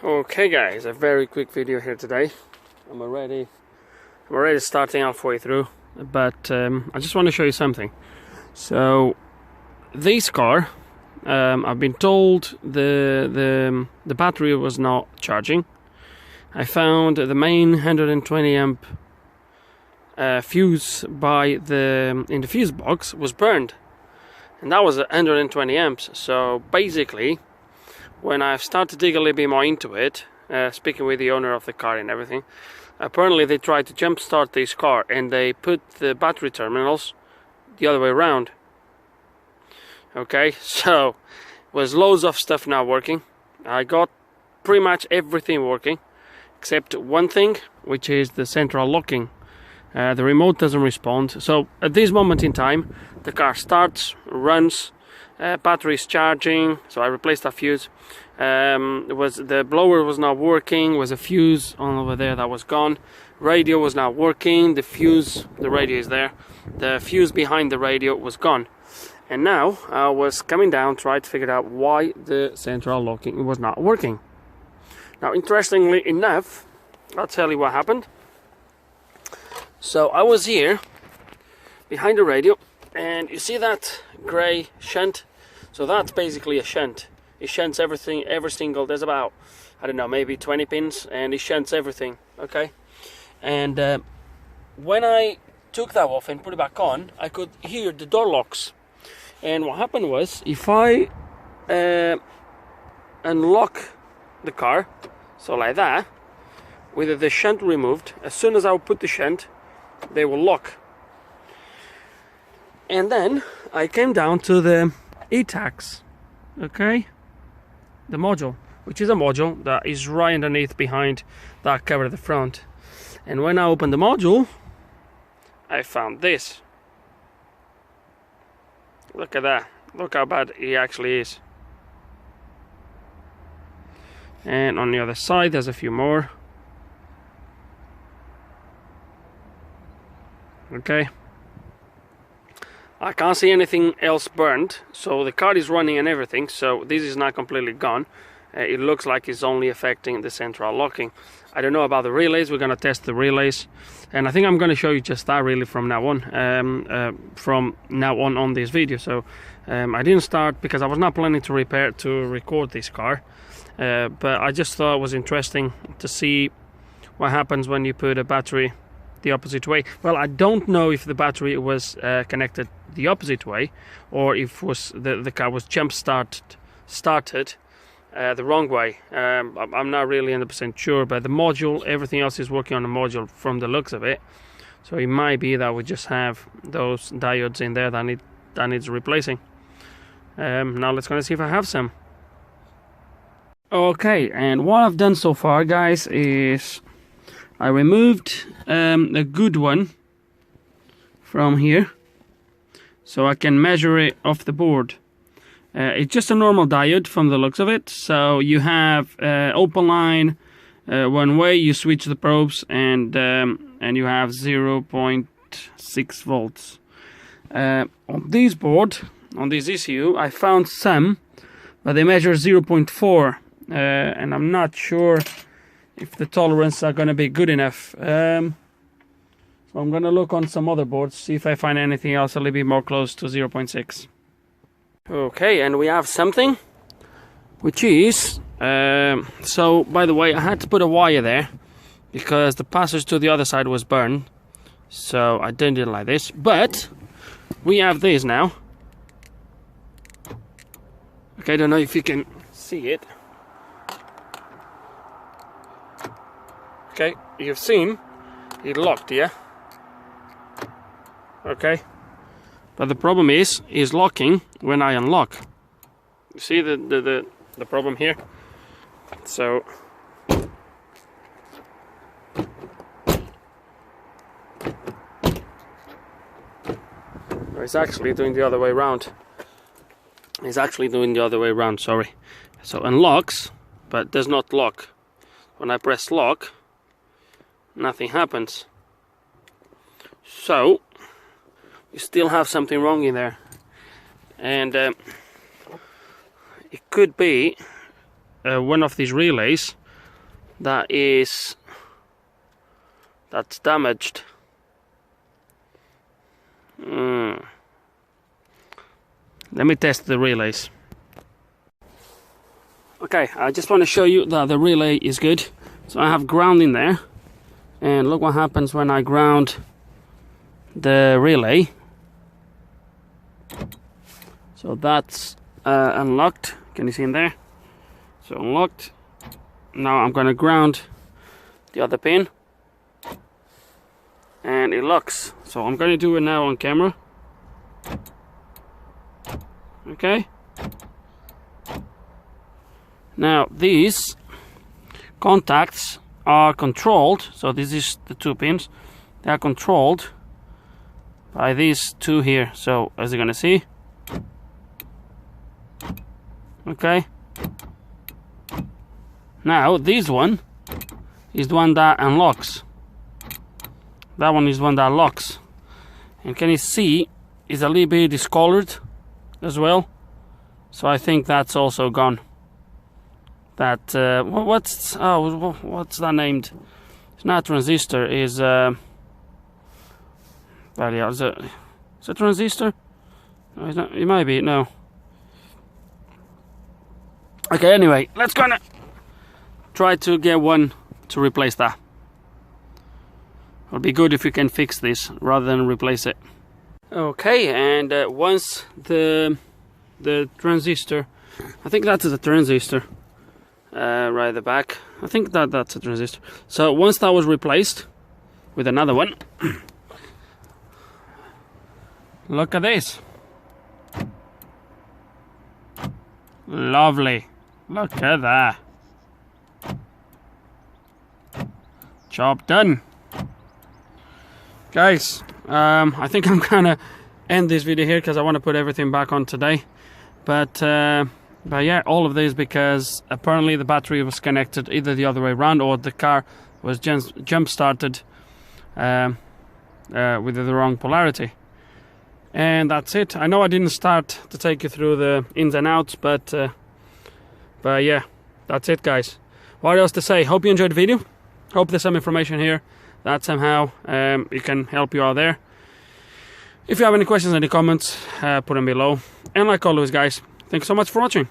Okay guys, a very quick video here today. I'm already starting halfway through, but I just want to show you something. So this car, I've been told the battery was not charging. I found the main 120 amp fuse in the fuse box was burned, and that was 120 amps. So basically, when I've started to dig a little bit more into it, speaking with the owner of the car and everything, apparently they tried to jump start this car and they put the battery terminals the other way around. Okay, so was loads of stuff not working. I got pretty much everything working except one thing, which is the central locking. The remote doesn't respond. So at this moment in time, the car starts, runs, battery is charging, so I replaced that fuse. The blower was not working, was a fuse on over there that was gone. Radio was not working, the radio is there. The fuse behind the radio was gone. And now I was coming down, trying to figure out why the central locking was not working. Now, interestingly enough, I'll tell you what happened. So I was here behind the radio, and you see that grey shunt? So that's basically a shunt. It shunts everything, there's about, I don't know, maybe 20 pins, and it shunts everything, okay? And when I took that off and put it back on, I could hear the door locks. And what happened was, if I unlock the car, so like that, with the shunt removed, as soon as I would put the shunt, they will lock. And then I came down to the ETACS, okay, the module, which is a module that is right underneath behind that cover at the front. And when I opened the module, I found this. Look at that, look how bad it actually is. And on the other side there's a few more. Okay, I can't see anything else burned, so the car is running and everything, so this is not completely gone. It looks like it's only affecting the central locking. I don't know about the relays. We're going to test the relays, and I think I'm going to show you just that really from now on, on this video. So I didn't start because I was not planning to record this car, but I just thought it was interesting to see what happens when you put a battery the opposite way. Well, I don't know if the battery was connected the opposite way, or if the car was started the wrong way. I'm not really 100% sure, but the module, everything else is working on the module from the looks of it. So it might be that we just have those diodes in there that needs replacing. Now let's go and see if I have some. Okay, and what I've done so far, guys, is I removed a good one from here, so I can measure it off the board. It's just a normal diode from the looks of it. So you have open line one way, you switch the probes, and you have 0.6 volts. On this board, on this ECU, I found some, but they measure 0.4, and I'm not sure if the tolerance are going to be good enough. So I'm going to look on some other boards, see if I find anything else a little bit more close to 0.6. Okay, and we have something, which is, so by the way, I had to put a wire there because the passage to the other side was burned, so I did it like this. But we have this now. Okay, I don't know if you can see it. Okay, you've seen it locked, yeah? Okay, but the problem is locking when I unlock. You see the problem here? So it's actually doing the other way around. Sorry. So unlocks, but does not lock. When I press lock, nothing happens. So you still have something wrong in there, and it could be one of these relays that's damaged. Let me test the relays. Okay, I just want to show you that the relay is good. So I have ground in there, and look what happens when I ground the relay. So that's unlocked. Can you see in there? So unlocked. Now I'm going to ground the other pin, and it locks. So I'm going to do it now on camera. Okay. Now these contacts are controlled. So this is the two pins. They are controlled by these two here. So as you're gonna see, okay. Now this one is the one that unlocks. That one is the one that locks. And can you see it's a little bit discolored as well? So I think that's also gone. That what's that named? It's not transistor. Is well, yeah, is it transistor? No, it's not. It might be. No. Okay. Anyway, let's gonna try to get one to replace that. It'll be good if you can fix this rather than replace it. Okay, and once the transistor, I think that's the transistor. Right at the back. I think that's a transistor. So once that was replaced with another one, look at this. Lovely. Look at that. Job done. Guys, I think I'm gonna end this video here because I want to put everything back on today. But yeah, all of this because apparently the battery was connected either the other way around, or the car was jump started with the wrong polarity. And that's it. I know I didn't start to take you through the ins and outs, but yeah, that's it, guys. What else to say? Hope you enjoyed the video. Hope there's some information here that somehow it can help you out there. If you have any questions, any comments, put them below. And like always, guys, thanks so much for watching.